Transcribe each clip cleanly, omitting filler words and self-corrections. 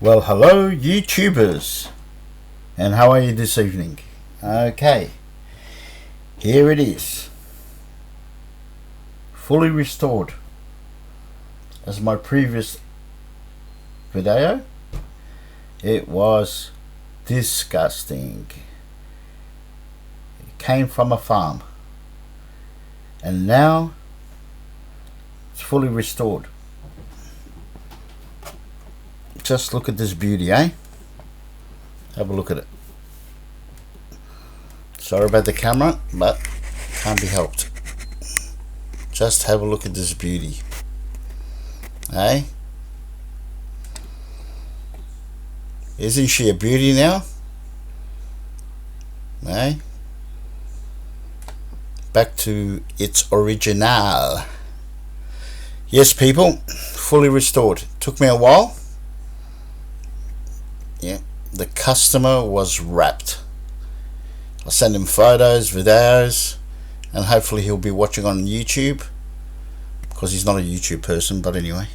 Well, hello YouTubers, and how are you this evening? Okay, here it is, fully restored. As my previous video, it was disgusting. It came from a farm, and now it's fully restored. Just look at this beauty, eh? Have a look at it. Sorry about the camera, but can't be helped. Just have a look at this beauty, eh? Isn't she a beauty now? Eh? Back to its original. Yes, people, fully restored. Took me a while. Yeah, the customer was wrapped. I'll send him photos, videos, and hopefully he'll be watching on YouTube, because he's not a YouTube person, but anyway.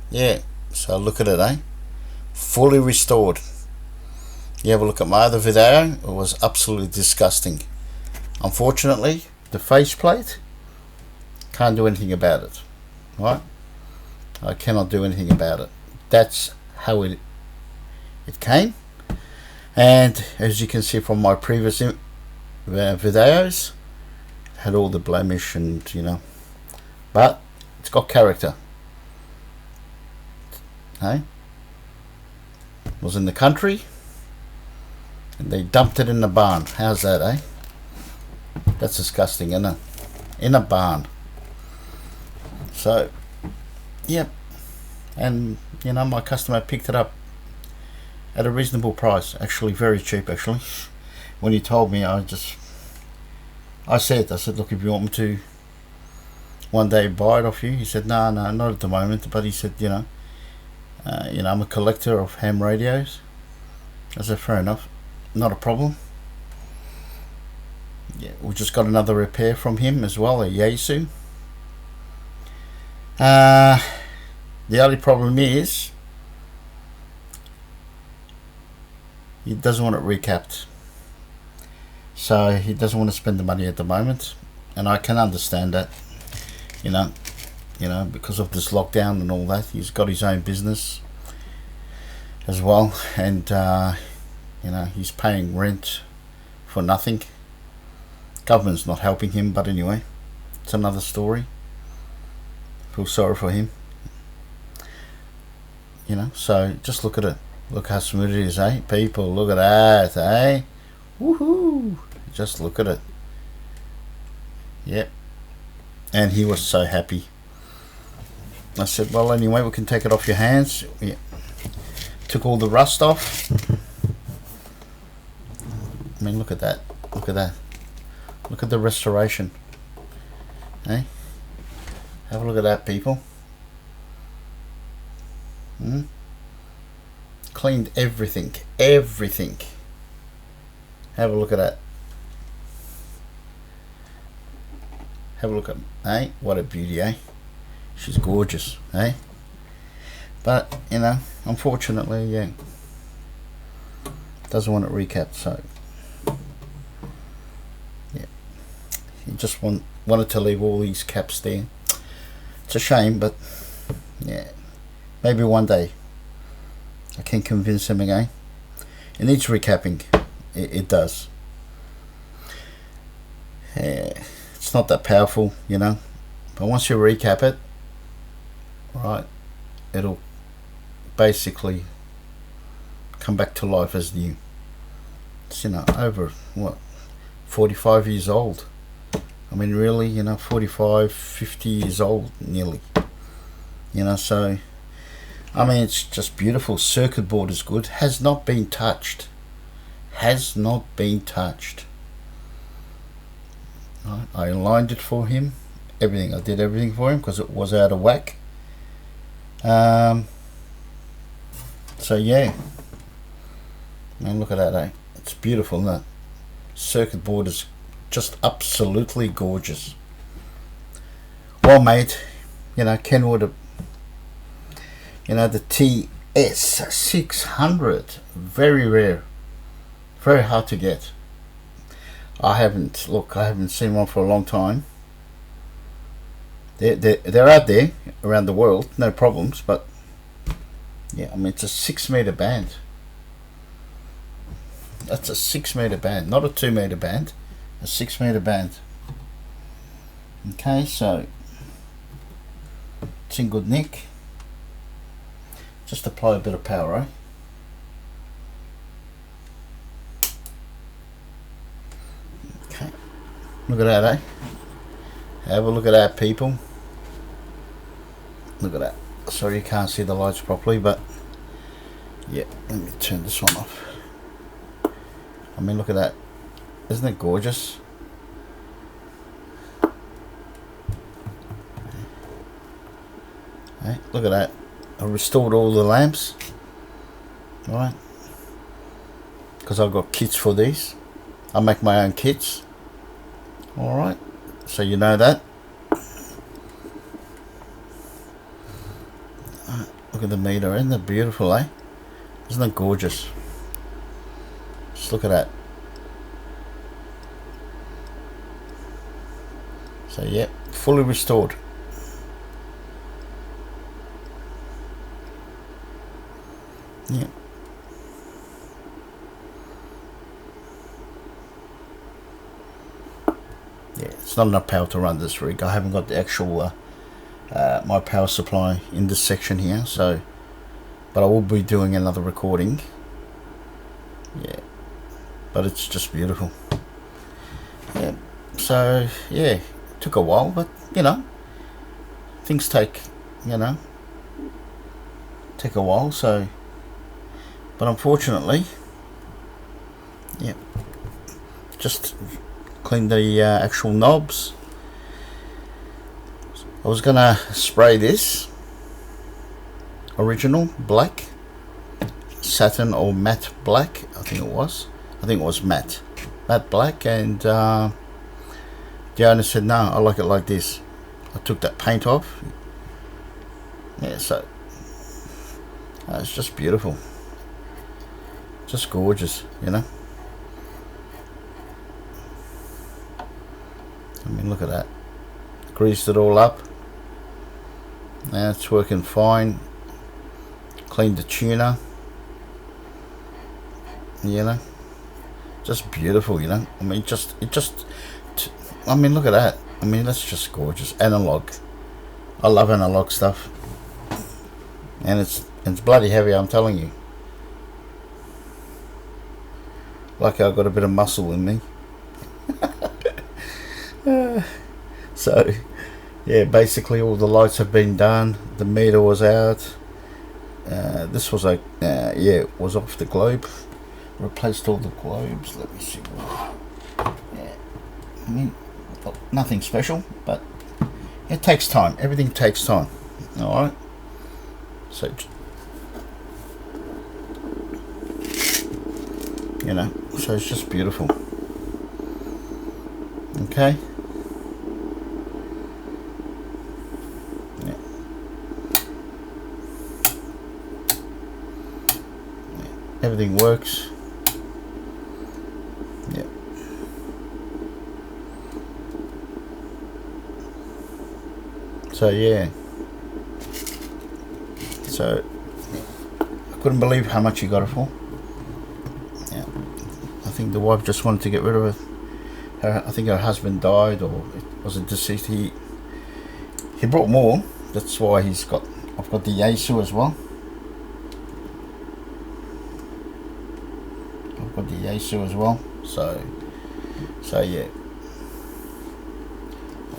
Yeah, so look at it, eh? Fully restored. You have a look at my other video, it was absolutely disgusting. Unfortunately, the faceplate, can't do anything about it, right? I cannot do anything about it. That's how it came, and as you can see from my previous videos, had all the blemish and but it's got character. Hey, was in the country and they dumped it in the barn. How's that, eh? That's disgusting, isn't it? In a barn. So yep. And my customer picked it up at a reasonable price, actually very cheap. Actually, when he told me, I said, look, if you want me to one day buy it off you, he said, no, not at the moment. But he said, I'm a collector of ham radios. I said, fair enough, not a problem. Yeah, we just got another repair from him as well, a Yaesu. The only problem is he doesn't want it recapped, so he doesn't want to spend the money at the moment, and I can understand that. Because of this lockdown and all that, he's got his own business as well, and he's paying rent for nothing. Government's not helping him, but anyway, it's another story. Feel sorry for him. So just look at it. Look how smooth it is, eh? People, look at that, eh? Woohoo! Just look at it. Yep. And he was so happy. I said, well, anyway, we can take it off your hands. Yeah. Took all the rust off. I mean, look at that. Look at that. Look at the restoration. Eh? Have a look at that, people. Cleaned everything. Have a look at that. Have a look at, eh? What a beauty, eh? She's gorgeous, eh? But unfortunately, yeah, doesn't want it recapped. So yeah, he just wanted to leave all these caps there. It's a shame, but yeah, maybe one day I can convince him again. It needs recapping. It does. Yeah, it's not that powerful, but once you recap it, right, it'll basically come back to life as new. It's over 45 years old. I mean, really, 45, 50 years old nearly. So I mean, it's just beautiful. Circuit board is good. Has not been touched. Right, I aligned it for him. Everything. I did everything for him because it was out of whack. So yeah. Man, look at that, eh? It's beautiful, isn't it? Circuit board is just absolutely gorgeous. Well made. Kenwood You know, the TS-600, very rare, very hard to get. I haven't seen one for a long time. They're out there around the world, no problems, but yeah, I mean, it's a 6-meter band. That's a 6-meter band, not a 2-meter band, a 6-meter band. Okay, so it's in good nick. Just apply a bit of power, eh? Okay, look at that, eh? Have a look at that, people. Look at that. Sorry you can't see the lights properly, but yeah, let me turn this one off. I mean, look at that. Isn't it gorgeous? Hey, look at that. I restored all the lamps. Right. Because I've got kits for these. I make my own kits. Alright. So you know that. Look at the meter. Isn't that beautiful, eh? Isn't that gorgeous? Just look at that. So yeah, fully restored. Yeah. Yeah, it's not enough power to run this rig. I haven't got the actual my power supply in this section here, so but I will be doing another recording. Yeah, but it's just beautiful. Yeah, so yeah, took a while, but you know, things take a while. So, but unfortunately, yeah, just clean the actual knobs. I was gonna spray this original black, satin or matte black. I think it was matte black, and the owner said no, I like it like this. I took that paint off. Yeah, so it's just beautiful, just gorgeous, you know. I mean, look at that. Greased it all up. Now it's working fine. Cleaned the tuner. You know, just beautiful, you know. I mean, I mean, look at that. I mean, that's just gorgeous. Analog. I love analog stuff. And it's bloody heavy, I'm telling you. Like I've got a bit of muscle in me. So yeah, basically all the lights have been done. The meter was out. This was like yeah, it was off the globe. Replaced all the globes. Let me see. Yeah, I mean, nothing special, but it takes time. Everything takes time. All right. So you know, so it's just beautiful. Okay. Everything works. Yeah. So yeah. So I couldn't believe how much he got it for. Yeah. I think the wife just wanted to get rid of it. I think her husband died, or it was a deceased. He brought more. That's why I've got the Yaesu as well. Got the Yaesu as well, so yeah.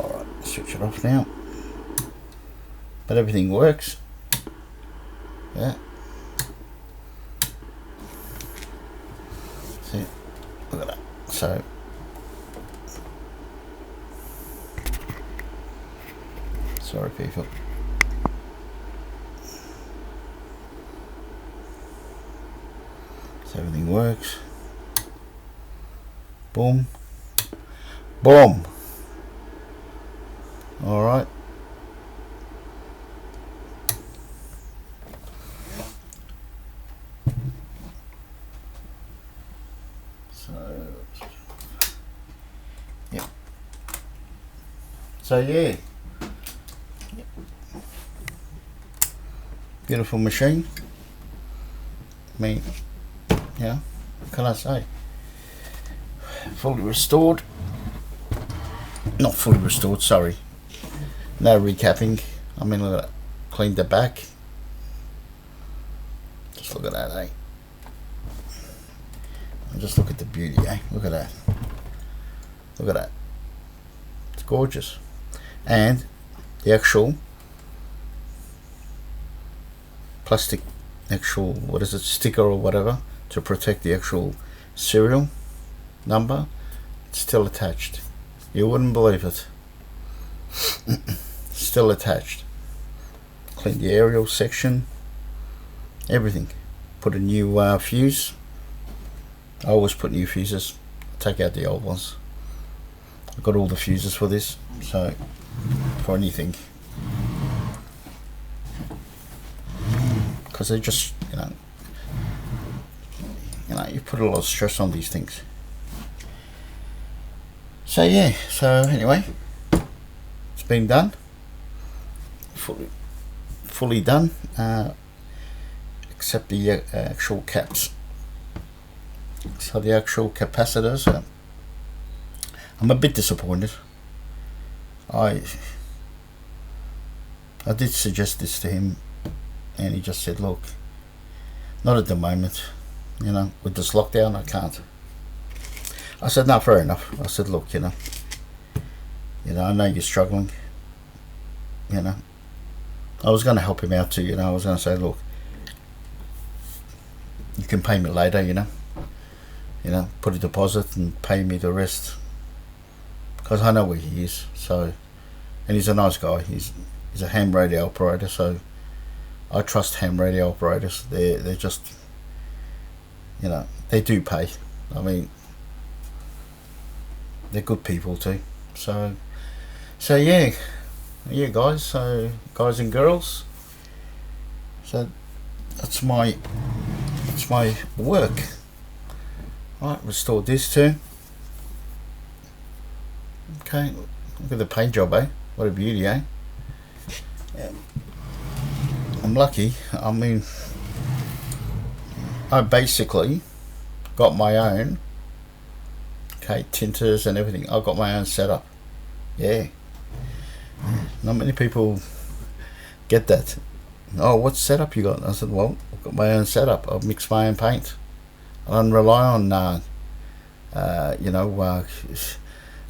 Alright, switch it off now. But everything works. Yeah. See, look at that. So sorry people. So everything works. Boom. Boom. Alright. So yeah, beautiful machine. I mean, yeah, what can I say? Fully restored. Not fully restored, sorry. No recapping. I mean, look at that. Cleaned the back. Just look at that, eh? And just look at the beauty, eh? Look at that. Look at that. It's gorgeous. And the actual plastic, actual, what is it, sticker or whatever, to protect the actual serial number, it's still attached. You wouldn't believe it. Still attached. Clean the aerial section, everything. Put a new fuse. I always put new fuses, take out the old ones. I've got all the fuses for this, so for anything, because they just, you put a lot of stress on these things. So yeah, so anyway, it's been done, fully done, except the actual caps. So the actual capacitors, I'm a bit disappointed. I did suggest this to him, and he just said, look, not at the moment, with this lockdown I can't. I said, no, fair enough. I said, look, I know you're struggling, I was going to help him out too, I was going to say, look, you can pay me later, put a deposit and pay me the rest, because I know where he is. So, and he's a nice guy. He's a ham radio operator, so I trust ham radio operators. They're just, they do pay. I mean, they're good people too. So yeah, guys. So guys and girls. So that's my work. Right, restore this too. Okay, look at the paint job, eh? What a beauty, eh? Yeah. I'm lucky. I mean, I basically got my own, tinters and everything. I've got my own setup. Yeah. Not many people get that. Oh, what setup you got? I said, well, I've got my own setup. I mix my own paint. I don't rely on,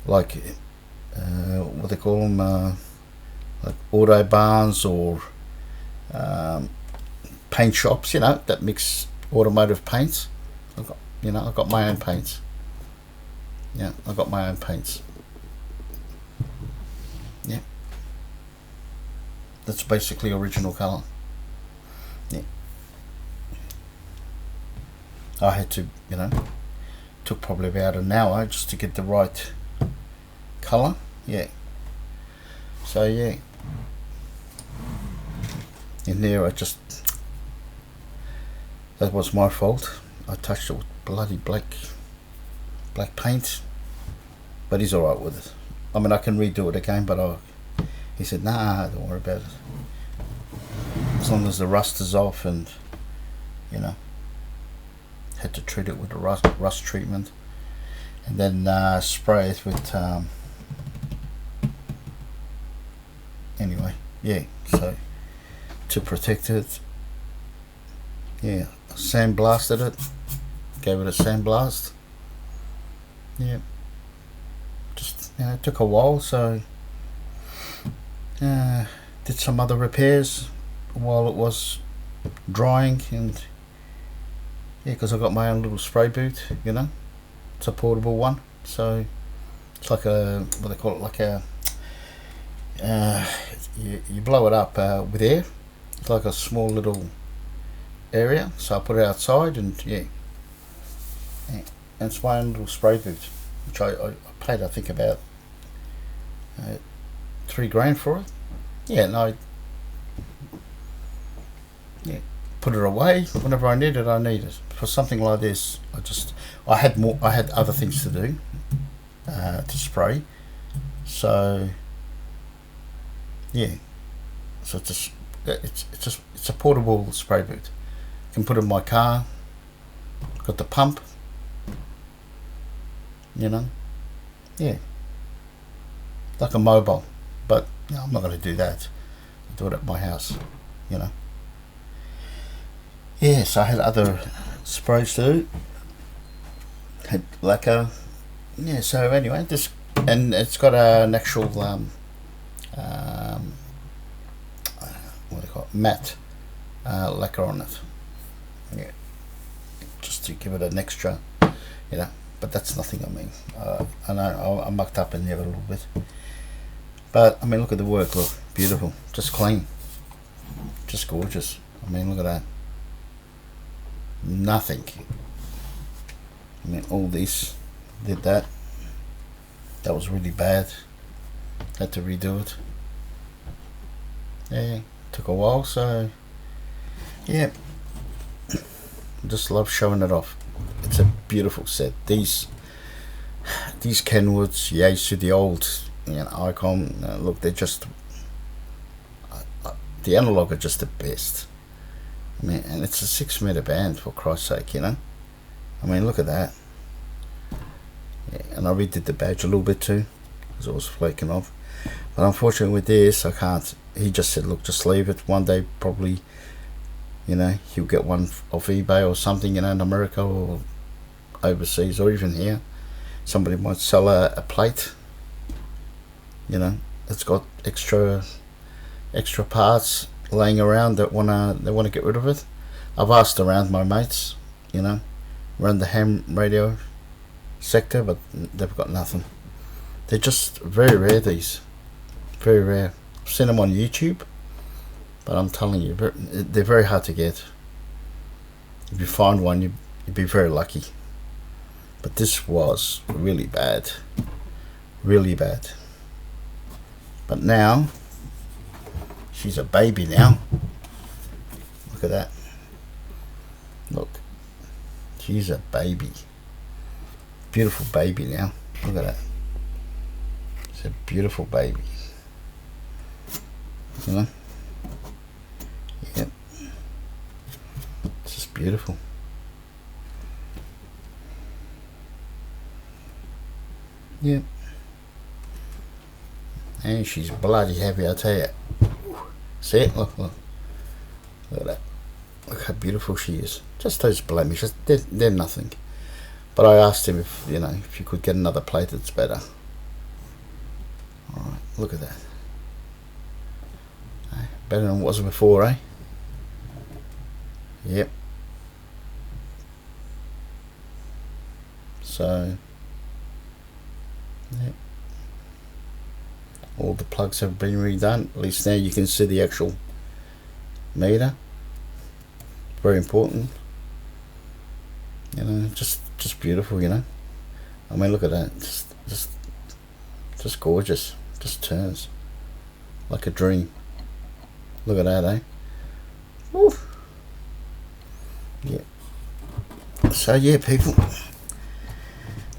like, what they call them, like auto barns or paint shops, that mix automotive paints. I've got my own paints. Yeah, I've got my own paints. Yeah. That's basically original colour. Yeah. I had to, took probably about an hour just to get the right colour. Yeah. So yeah. In there that was my fault. I touched it with bloody black paint. But he's alright with it. I mean, I can redo it again, but he said, nah, don't worry about it. As long as the rust is off, and had to treat it with a rust treatment, and then spray it with anyway, yeah, so to protect it, yeah, sandblasted it, gave it a sandblast. Yeah, just it took a while, so did some other repairs while it was drying, and yeah, because I got my own little spray boot, it's a portable one, so it's like a, what they call it, like a you blow it up with air. It's like a small little area, so I put it outside, and yeah, and it's my own little spray boot, which I paid, I think, about $3,000 for it. Yeah, and I put it away whenever I need it. For something like this, I had other things to do, to spray, so Yeah, so it's a portable spray boot. I can put it in my car. Got the pump, you know. Yeah, like a mobile, but I'm not going to do that. I'll do it at my house, you know. Yeah, so I had other sprays too. Had lacquer. Yeah, so anyway, this, and it's got an actual what do you call it, matte lacquer on it. Yeah, just to give it an extra, you know. But that's nothing. I mean, I know I mucked up in there a little bit, but I mean, look at the work. Look, beautiful, just clean, just gorgeous. I mean, look at that. Nothing. I mean, all this did that. That was really bad. Had to redo it. Yeah, took a while. So yeah, just love showing it off. It's a beautiful set. These Kenwoods, yeah, to the old, you know, Icon. Look, they're just the analog are just the best. I mean, and it's a 6 meter band, for Christ's sake, you know. I mean, look at that. Yeah, and I redid the badge a little bit too, because it was flaking off. But unfortunately with this, I can't. He just said, look, just leave it. One day, probably, you know, he'll get one off eBay or something, you know, in America or overseas or even here. Somebody might sell a plate, you know, it's got extra parts laying around that wanna get rid of it. I've asked around my mates, you know, around the ham radio sector, but they've got nothing. They're just very rare, these, very rare. I've seen them on YouTube, but I'm telling you, they're very hard to get. If you find one, you'd be very lucky. But this was really bad, really bad. But now she's a baby now. Look at that. Look, she's a baby. Beautiful baby now. Look at that. It's a beautiful baby. You know? Yep. It's just beautiful. Yep. And she's bloody heavy, I tell you. See it? Look, look. Look at that. Look how beautiful she is. Just those blemishes, they're nothing. But I asked him if, you know, if you could get another plate that's better. Alright, look at that. Better than it was before, eh? Yep. So, yep. All the plugs have been redone. At least now you can see the actual meter. Very important. You know, just beautiful, you know. I mean, look at that. Just gorgeous. Just turns like a dream. Look at that, eh? Woo. Yeah. So yeah, people,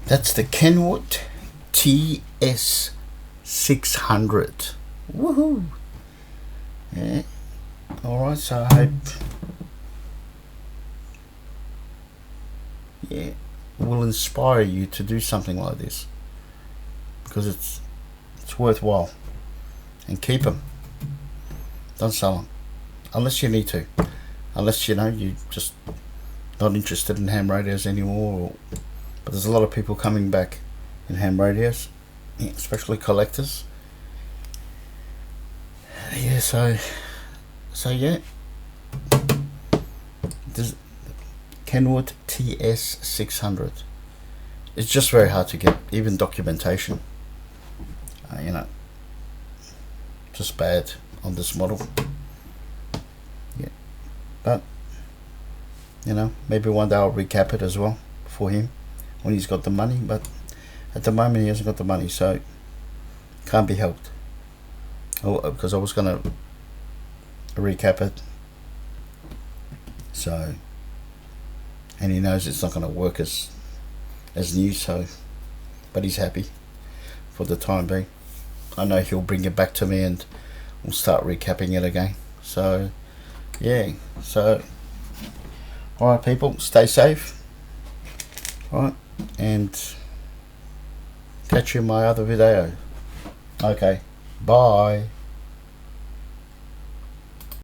that's the Kenwood TS-600. Woohoo! Yeah. Alright, so I hope, yeah, will inspire you to do something like this, because it's worthwhile. And keep them. Don't sell them unless you need to, unless, you know, you just not interested in ham radios anymore. But there's a lot of people coming back in ham radios, especially collectors. Yeah, so yeah, this Kenwood TS-600. It's just very hard to get, even documentation. You know, just bad on this model. Yeah, but you know, maybe one day I'll recap it as well for him when he's got the money. But at the moment he hasn't got the money, so can't be helped. Oh, because I was gonna recap it, so, and he knows it's not gonna work as new. So, but he's happy for the time being. I know he'll bring it back to me, and we'll start recapping it again. So yeah, so alright people, stay safe, alright, and catch you in my other video. Okay, bye.